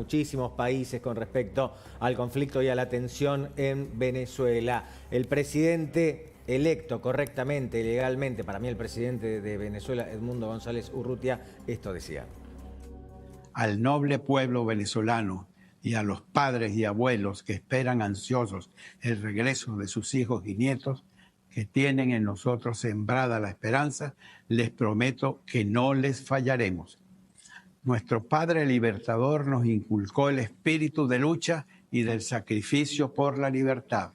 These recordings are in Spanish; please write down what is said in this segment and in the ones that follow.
muchísimos países con respecto al conflicto y a la tensión en Venezuela. El presidente electo correctamente, legalmente, para mí el presidente de Venezuela, Edmundo González Urrutia, esto decía. Al noble pueblo venezolano y a los padres y abuelos que esperan ansiosos el regreso de sus hijos y nietos, que tienen en nosotros sembrada la esperanza, les prometo que no les fallaremos. Nuestro Padre Libertador nos inculcó el espíritu de lucha y del sacrificio por la libertad.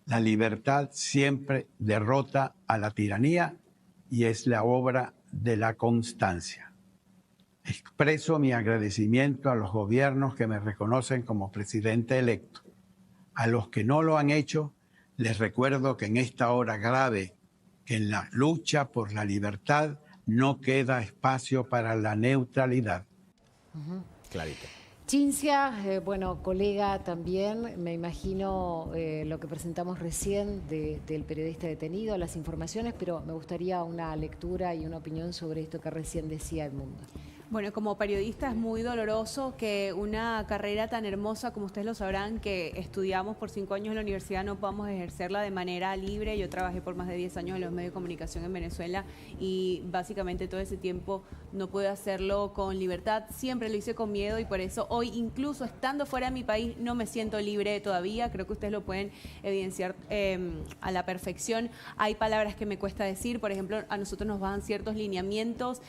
La libertad siempre derrota a la tiranía y es la obra de la constancia. Expreso mi agradecimiento a los gobiernos que me reconocen como presidente electo. A los que no lo han hecho, les recuerdo que en esta hora grave, que en la lucha por la libertad no queda espacio para la neutralidad. Clarito. Cinzia, bueno, colega también, me imagino lo que presentamos recién del periodista detenido, las informaciones, pero me gustaría una lectura y una opinión sobre esto que recién decía Edmundo. Bueno, como periodista es muy doloroso que una carrera tan hermosa, como ustedes lo sabrán, que estudiamos por 5 años en la universidad, no podamos ejercerla de manera libre. Yo trabajé por más de 10 años en los medios de comunicación en Venezuela y básicamente todo ese tiempo no pude hacerlo con libertad. Siempre lo hice con miedo y por eso hoy, incluso estando fuera de mi país, no me siento libre todavía. Creo que ustedes lo pueden evidenciar a la perfección. Hay palabras que me cuesta decir, por ejemplo, a nosotros nos dan ciertos lineamientos,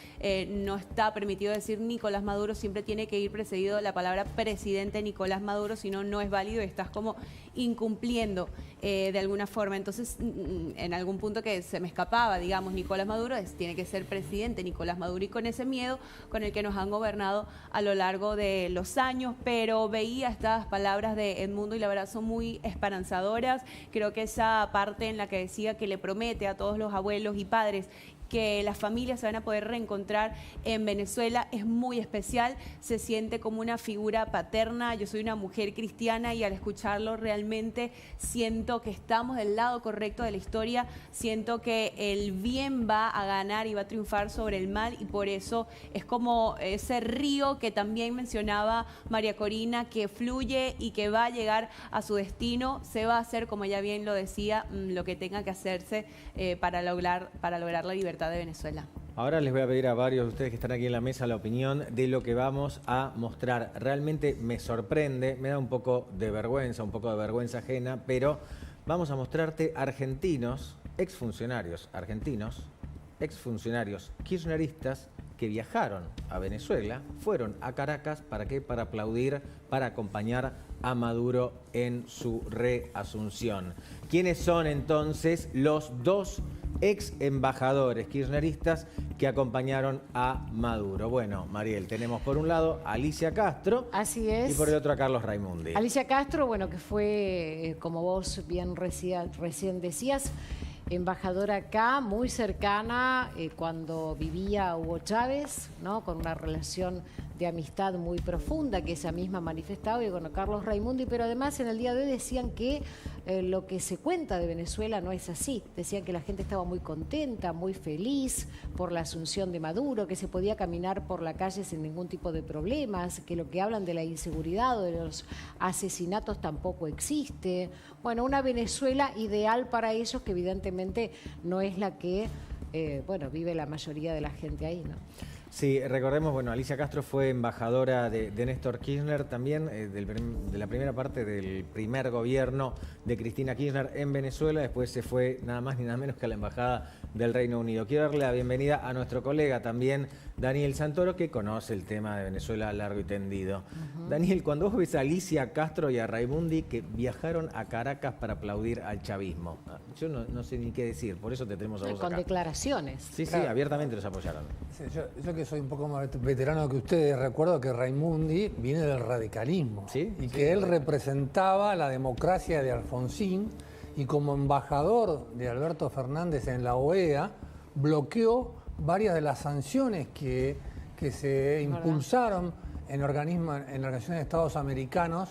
no está permitido decir Nicolás Maduro, siempre tiene que ir precedido de la palabra presidente Nicolás Maduro, si no, no es válido y estás como incumpliendo de alguna forma. Entonces, en algún punto que se me escapaba, digamos, Nicolás Maduro tiene que ser presidente Nicolás Maduro, y con ese miedo con el que nos han gobernado a lo largo de los años, pero veía estas palabras de Edmundo y la verdad son muy esperanzadoras. Creo que esa parte en la que decía que le promete a todos los abuelos y padres que las familias se van a poder reencontrar en Venezuela es muy especial, se siente como una figura paterna. Yo soy una mujer cristiana y al escucharlo realmente siento que estamos del lado correcto de la historia, siento que el bien va a ganar y va a triunfar sobre el mal, y por eso es como ese río que también mencionaba María Corina, que fluye y que va a llegar a su destino. Se va a hacer, como ella bien lo decía, lo que tenga que hacerse para lograr la libertad de Venezuela. Ahora les voy a pedir a varios de ustedes que están aquí en la mesa la opinión de lo que vamos a mostrar. Realmente me sorprende, me da un poco de vergüenza ajena, pero vamos a mostrarte argentinos, exfuncionarios argentinos, exfuncionarios kirchneristas que viajaron a Venezuela, fueron a Caracas, ¿para qué? Para aplaudir, para acompañar a Maduro en su reasunción. ¿Quiénes son entonces los dos ex embajadores kirchneristas que acompañaron a Maduro? Bueno, Mariel, tenemos por un lado a Alicia Castro. Así es. Y por el otro a Carlos Raimundi. Alicia Castro, bueno, que fue, como vos bien recién decías, embajadora acá, muy cercana cuando vivía Hugo Chávez, ¿no? Con una relación de amistad muy profunda que ella misma manifestaba, y bueno, Carlos Raimundi, pero además en el día de hoy decían que lo que se cuenta de Venezuela no es así. Decían que la gente estaba muy contenta, muy feliz por la asunción de Maduro, que se podía caminar por la calle sin ningún tipo de problemas, que lo que hablan de la inseguridad o de los asesinatos tampoco existe. Bueno, una Venezuela ideal para ellos, que evidentemente no es la que vive la mayoría de la gente ahí, ¿no? Sí, recordemos, bueno, Alicia Castro fue embajadora de Néstor Kirchner también, de la primera parte del primer gobierno de Cristina Kirchner en Venezuela. Después se fue nada más ni nada menos que a la Embajada del Reino Unido. Quiero darle la bienvenida a nuestro colega también, Daniel Santoro, que conoce el tema de Venezuela largo y tendido. Daniel, cuando vos ves a Alicia Castro y a Raimundi que viajaron a Caracas para aplaudir al chavismo, yo no sé ni qué decir, por eso te tenemos a vos con acá. declaraciones. Sí, sí, abiertamente los apoyaron. Sí, yo que soy un poco más veterano que ustedes, recuerdo que Raimundi viene del radicalismo, ¿sí? Y que él representaba la democracia de Alfonsín, y como embajador de Alberto Fernández en la OEA bloqueó varias de las sanciones que se impulsaron en organizaciones de Estados americanos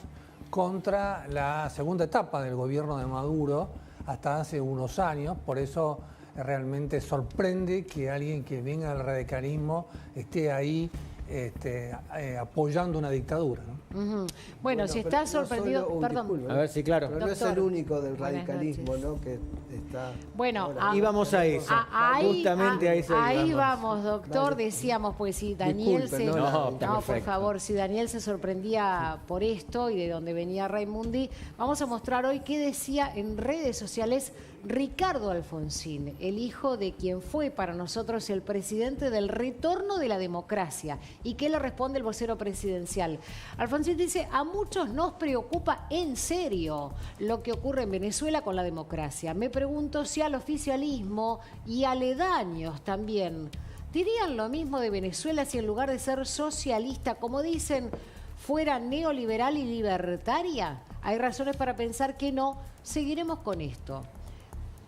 contra la segunda etapa del gobierno de Maduro hasta hace unos años. Por eso realmente sorprende que alguien que venga del radicalismo esté ahí apoyando una dictadura, ¿no? Ujú. Bueno, si está sorprendido, perdón. A ver, sí, claro. Pero no es Doctor, el único del buenas radicalismo, noches. ¿no? Que está. Bueno, ahora. Íbamos a eso. Justamente a eso ahí íbamos. vamos, doctor. Vale. Decíamos, pues si Daniel Disculpe, se... no, está por perfecto. favor, si Daniel se sorprendía por esto y de dónde venía Raimundi, vamos a mostrar hoy qué decía en redes sociales Ricardo Alfonsín, el hijo de quien fue para nosotros el presidente del retorno de la democracia. ¿Y qué le responde el vocero presidencial? Alfonsín dice, a muchos nos preocupa en serio lo que ocurre en Venezuela con la democracia. Me pregunto si al oficialismo y aledaños también dirían lo mismo de Venezuela si en lugar de ser socialista, como dicen, fuera neoliberal y libertaria. Hay razones para pensar que no. Seguiremos con esto.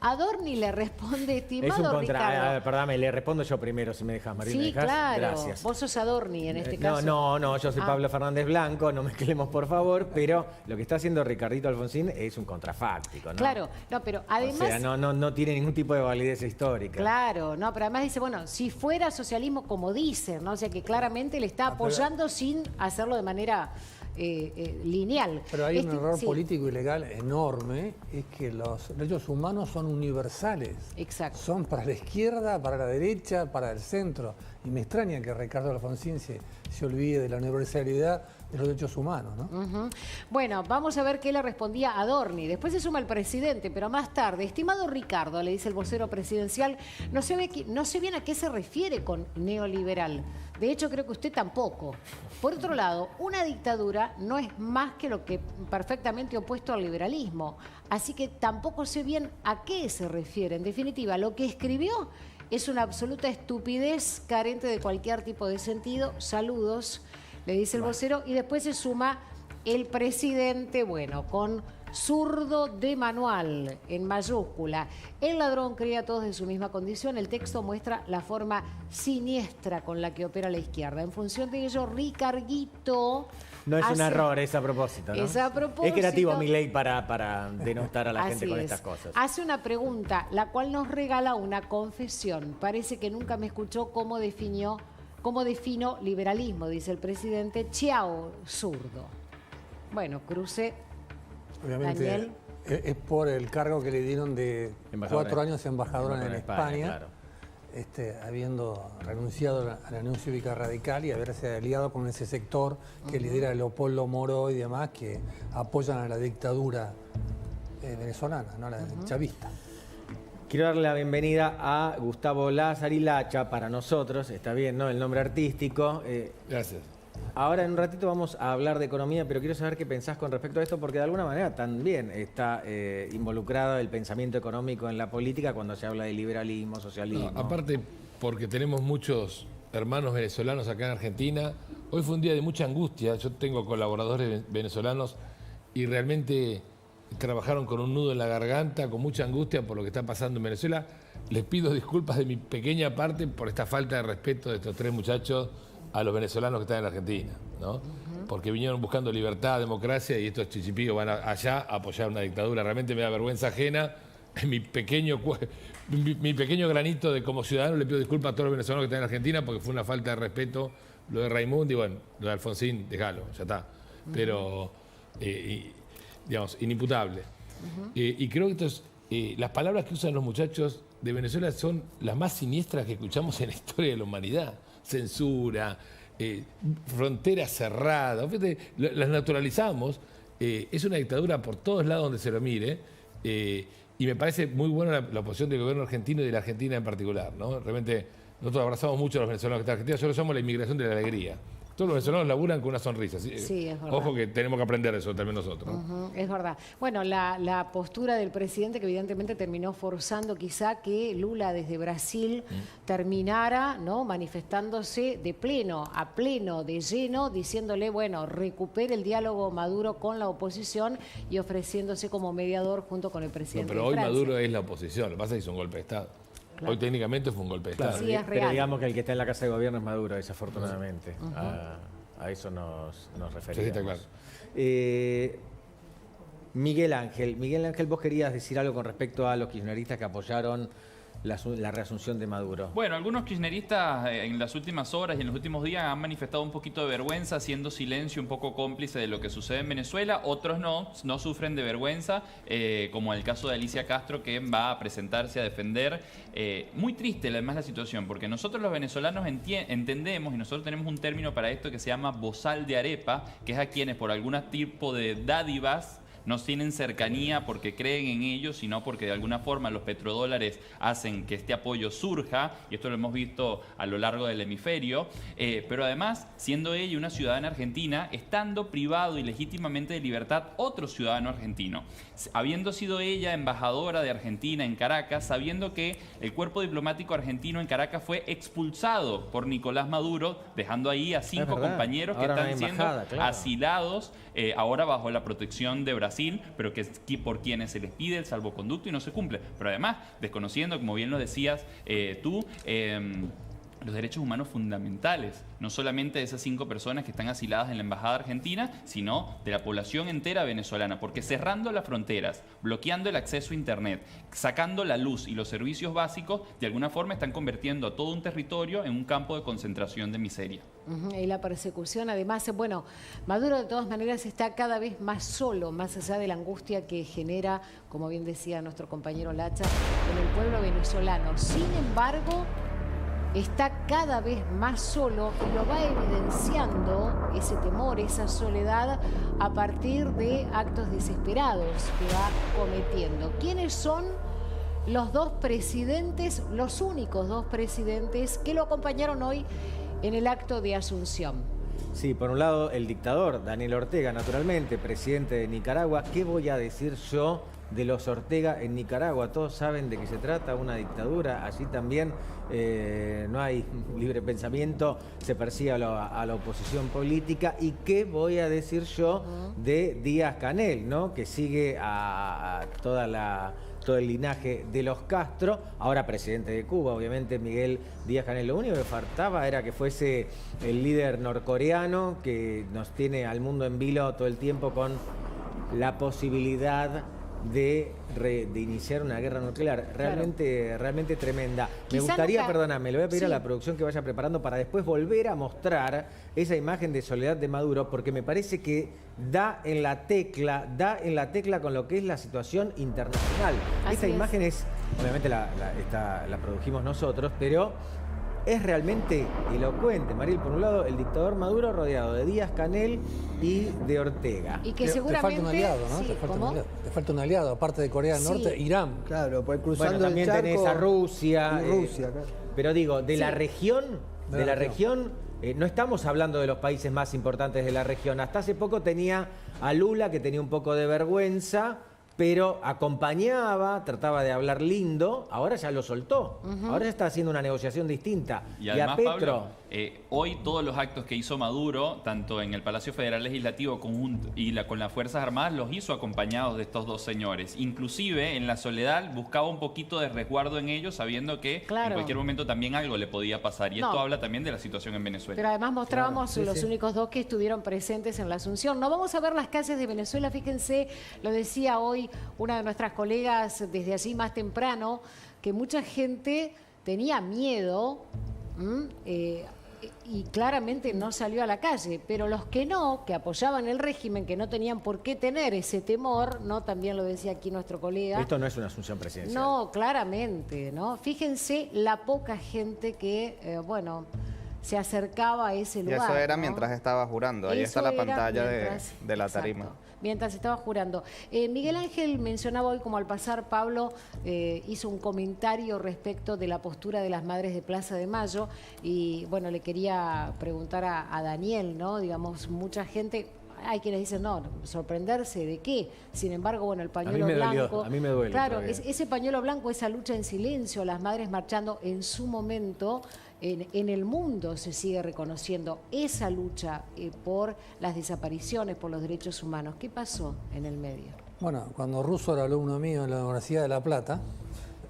Adorni le responde, Es un estimado contra. Ricardo. Perdóname, le respondo yo primero, si me dejas, Marina. Sí, ¿me dejás? claro. Gracias. Vos sos Adorni en este caso. No, yo soy Ah. Pablo Fernández Blanco, no mezclemos por favor, pero lo que está haciendo Ricardito Alfonsín es un contrafáctico, ¿no? Claro, no, pero además... O sea, no tiene ningún tipo de validez histórica. Claro, no, pero además dice, bueno, si fuera socialismo como dicen, ¿no? O sea que claramente le está apoyando sin hacerlo de manera lineal. Pero hay un error sí, político y legal enorme, es que los derechos humanos son universales. Exacto. Son para la izquierda, para la derecha, para el centro. Y me extraña que Ricardo Alfonsín se olvide de la universalidad de los derechos humanos, ¿no? Ujú. Bueno, vamos a ver qué le respondía Adorni. Después se suma el presidente, pero más tarde, estimado Ricardo, le dice el vocero presidencial, no sé bien a qué se refiere con neoliberal. De hecho, creo que usted tampoco. Por otro lado, una dictadura no es más que lo que perfectamente opuesto al liberalismo. Así que tampoco sé bien a qué se refiere. En definitiva, lo que escribió es una absoluta estupidez carente de cualquier tipo de sentido. Saludos, le dice el vocero, y después se suma el presidente, bueno, con zurdo de manual, en mayúscula. El ladrón cría a todos de su misma condición. El texto muestra la forma siniestra con la que opera la izquierda. En función de ello, Ricardito... No es un hace- error, es a propósito, ¿no? Es a propósito. Es creativo Milei para denostar a la gente Así con es. estas cosas. Hace una pregunta, la cual nos regala una confesión. Parece que nunca me escuchó cómo defino liberalismo, dice el presidente. Chiao, zurdo. Bueno, cruce. Obviamente Daniel. es por el cargo que le dieron de Embajador 4 años embajadora en España, claro. habiendo renunciado a la Unión Cívica Radical y haberse aliado con ese sector que lidera Leopoldo Moro y demás, que apoyan a la dictadura venezolana, ¿no? La chavista. Quiero darle la bienvenida a Gustavo Lázari Lacha, para nosotros, está bien, ¿no? El nombre artístico. Gracias. Ahora en un ratito vamos a hablar de economía, pero quiero saber qué pensás con respecto a esto, porque de alguna manera también está involucrado el pensamiento económico en la política cuando se habla de liberalismo, socialismo. No, aparte, porque tenemos muchos hermanos venezolanos acá en Argentina, hoy fue un día de mucha angustia. Yo tengo colaboradores venezolanos y realmente trabajaron con un nudo en la garganta, con mucha angustia por lo que está pasando en Venezuela. Les pido disculpas de mi pequeña parte por esta falta de respeto de estos 3 muchachos a los venezolanos que están en Argentina, ¿no? Porque vinieron buscando libertad, democracia, y estos chichipíos van allá a apoyar una dictadura. Realmente me da vergüenza ajena. Mi pequeño granito de como ciudadano le pido disculpas a todos los venezolanos que están en Argentina porque fue una falta de respeto lo de Raimundi, bueno, lo de Alfonsín, déjalo, ya está. Pero, digamos, inimputable. Y creo que las palabras que usan los muchachos de Venezuela son las más siniestras que escuchamos en la historia de la humanidad. Censura, frontera cerrada, fíjate, las naturalizamos. Es una dictadura por todos lados donde se lo mire. Y me parece muy buena la oposición del gobierno argentino y de la Argentina en particular, ¿no? Realmente nosotros abrazamos mucho a los venezolanos que están en Argentina, solo somos la inmigración de la alegría. Todos los venezolanos laburan con una sonrisa. Sí, es verdad. Ojo que tenemos que aprender de eso también nosotros, ¿no? Ujú, es verdad. Bueno, la postura del presidente que evidentemente terminó forzando quizá que Lula desde Brasil terminara, ¿no?, manifestándose de pleno, a pleno, de lleno, diciéndole, bueno, recupere el diálogo Maduro con la oposición y ofreciéndose como mediador junto con el No, presidente pero de hoy Francia. Maduro es la oposición, lo que pasa es que hizo un golpe de Estado. Claro. Hoy técnicamente fue un golpe de Claro, Estado. Sí, es pero real. digamos que el que está en la casa de gobierno es Maduro, desafortunadamente. A eso nos referimos. Sí, está claro. Miguel Ángel, vos querías decir algo con respecto a los kirchneristas que apoyaron la reasunción de Maduro? Bueno, algunos kirchneristas en las últimas horas y en los últimos días han manifestado un poquito de vergüenza, haciendo silencio un poco cómplice de lo que sucede en Venezuela. Otros no sufren de vergüenza, como el caso de Alicia Castro, que va a presentarse a defender. Muy triste además la situación, porque nosotros los venezolanos entendemos, y nosotros tenemos un término para esto que se llama bozal de arepa, que es a quienes por algún tipo de dádivas no tienen cercanía porque creen en ellos, sino porque de alguna forma los petrodólares hacen que este apoyo surja, y esto lo hemos visto a lo largo del hemisferio, pero además, siendo ella una ciudadana argentina, estando privado y legítimamente de libertad otro ciudadano argentino, habiendo sido ella embajadora de Argentina en Caracas, sabiendo que el cuerpo diplomático argentino en Caracas fue expulsado por Nicolás Maduro, dejando ahí a 5 compañeros que están siendo asilados, ahora bajo la protección de Brasil, pero que por quienes se les pide el salvoconducto y no se cumple. Pero además, desconociendo, como bien lo decías tú, los derechos humanos fundamentales, no solamente de esas 5 personas que están asiladas en la Embajada Argentina, sino de la población entera venezolana, porque cerrando las fronteras, bloqueando el acceso a Internet, sacando la luz y los servicios básicos, de alguna forma están convirtiendo a todo un territorio en un campo de concentración de miseria. Y la persecución, además, bueno, Maduro de todas maneras está cada vez más solo, más allá de la angustia que genera, como bien decía nuestro compañero Lacha, en el pueblo venezolano. Sin embargo, está cada vez más solo y lo va evidenciando ese temor, esa soledad, a partir de actos desesperados que va cometiendo. ¿Quiénes son los 2 presidentes, los únicos 2 presidentes que lo acompañaron hoy en el acto de Asunción? Sí, por un lado el dictador Daniel Ortega, naturalmente, presidente de Nicaragua. ¿Qué voy a decir yo de los Ortega en Nicaragua? Todos saben de qué se trata, una dictadura. Allí también no hay libre pensamiento, se persigue a la oposición política. ¿Y qué voy a decir yo de Díaz-Canel, ¿no? Que sigue a todo el linaje de los Castro, ahora presidente de Cuba, obviamente Miguel Díaz-Canel? Lo único que faltaba era que fuese el líder norcoreano que nos tiene al mundo en vilo todo el tiempo con la posibilidad de iniciar una guerra nuclear. Realmente tremenda. Me gustaría, perdóname, le voy a pedir a la producción que vaya preparando para después volver a mostrar esa imagen de soledad de Maduro, porque me parece que da en la tecla con lo que es la situación internacional. Esta imagen es, obviamente la produjimos nosotros, pero es realmente elocuente. Mariel, por un lado, el dictador Maduro rodeado de Díaz-Canel y de Ortega. Y que Te seguramente... falta un aliado, ¿no? Sí, Te falta un aliado, aparte de Corea del Norte, Irán. Claro, pues cruzando también el charco, tenés a Rusia. claro. Pero digo, de la región, no estamos hablando de los países más importantes de la región. Hasta hace poco tenía a Lula, que tenía un poco de vergüenza, pero acompañaba, trataba de hablar lindo. Ahora ya lo soltó. Ahora ya está haciendo una negociación distinta. Y además, a Petro... Pablo, hoy todos los actos que hizo Maduro, tanto en el Palacio Federal Legislativo y con las Fuerzas Armadas, los hizo acompañados de estos 2 señores. Inclusive, en la soledad, buscaba un poquito de resguardo en ellos, sabiendo que en cualquier momento también algo le podía pasar. Y esto habla también de la situación en Venezuela. Pero además mostrábamos los únicos 2 que estuvieron presentes en la Asunción. No vamos a ver las calles de Venezuela, fíjense, lo decía hoy una de nuestras colegas desde allí más temprano, que mucha gente tenía miedo y claramente no salió a la calle, pero los que no, que apoyaban el régimen, que no tenían por qué tener ese temor, ¿no? También lo decía aquí nuestro colega. Esto no es una asunción presidencial. No, claramente, ¿no? Fíjense la poca gente que, se acercaba a ese lugar. Y eso era, ¿no? Mientras estaba jurando. Ahí está la pantalla de la tarima. Mientras estaba jurando. Miguel Ángel mencionaba hoy, como al pasar, Pablo hizo un comentario respecto de la postura de las madres de Plaza de Mayo, y bueno, le quería preguntar a Daniel, ¿no? Digamos, mucha gente... Hay quienes dicen, no, sorprenderse de qué. Sin embargo, bueno, el pañuelo blanco... A mí me duele. Claro, ese pañuelo blanco, esa lucha en silencio, las madres marchando en su momento, en el mundo se sigue reconociendo esa lucha por las desapariciones, por los derechos humanos. ¿Qué pasó en el medio? Bueno, cuando Russo era alumno mío en la Universidad de La Plata,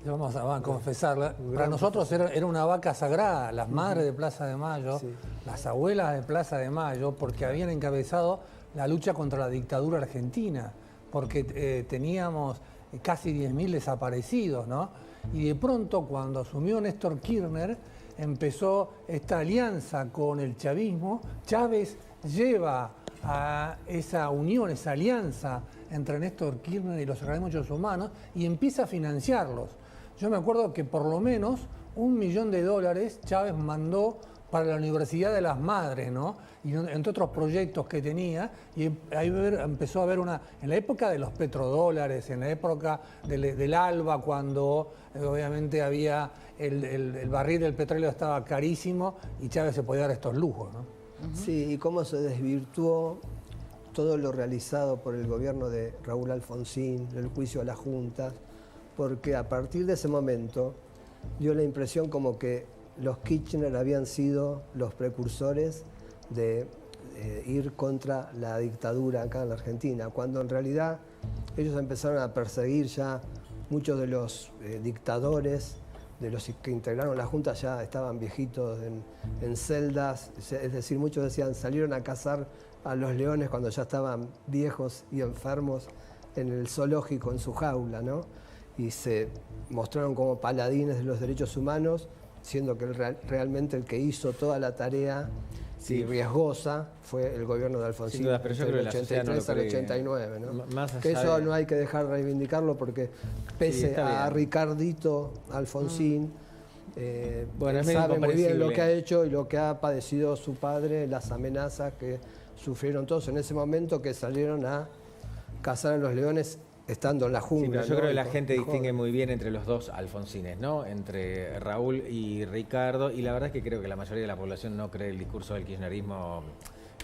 vamos a confesarla, para nosotros era una vaca sagrada, las madres de Plaza de Mayo, las abuelas de Plaza de Mayo, porque habían encabezado la lucha contra la dictadura argentina, porque teníamos casi 10.000 desaparecidos, ¿no? Y de pronto, cuando asumió Néstor Kirchner, empezó esta alianza con el chavismo. Chávez lleva a esa unión, esa alianza entre Néstor Kirchner y los organismos de derechos humanos y empieza a financiarlos. Yo me acuerdo que por lo menos $1 millón Chávez mandó para la Universidad de las Madres, ¿no? Y entre otros proyectos que tenía, y ahí empezó a haber en la época de los petrodólares, en la época del ALBA, cuando obviamente había el barril del petróleo estaba carísimo y Chávez se podía dar estos lujos, ¿no? Sí, y cómo se desvirtuó todo lo realizado por el gobierno de Raúl Alfonsín, el juicio a las juntas, porque a partir de ese momento dio la impresión como que los Kirchner habían sido los precursores de ir contra la dictadura acá en la Argentina, cuando en realidad ellos empezaron a perseguir ya muchos de los dictadores, de los que integraron la Junta ya estaban viejitos en celdas, es decir, muchos decían salieron a cazar a los leones cuando ya estaban viejos y enfermos en el zoológico, en su jaula, ¿no? Y se mostraron como paladines de los derechos humanos, siendo que realmente el que hizo toda la tarea riesgosa fue el gobierno de Alfonsín, sin duda, pero yo creo que la 83 al 89, ¿no? Más allá que eso no hay que dejar de reivindicarlo porque pese a Ricardito Alfonsín, bueno, sabe muy bien lo que ha hecho y lo que ha padecido su padre, las amenazas que sufrieron todos en ese momento que salieron a cazar a los leones estando en la jungla. Sí, pero yo creo que la gente distingue muy bien entre los dos Alfonsines, ¿no? Entre Raúl y Ricardo, y la verdad es que creo que la mayoría de la población no cree el discurso del kirchnerismo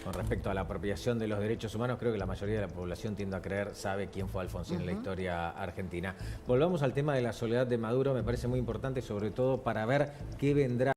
con respecto a la apropiación de los derechos humanos. Creo que la mayoría de la población tiende a creer, sabe quién fue Alfonsín en la historia argentina. Volvamos al tema de la soledad de Maduro, me parece muy importante, sobre todo para ver qué vendrá.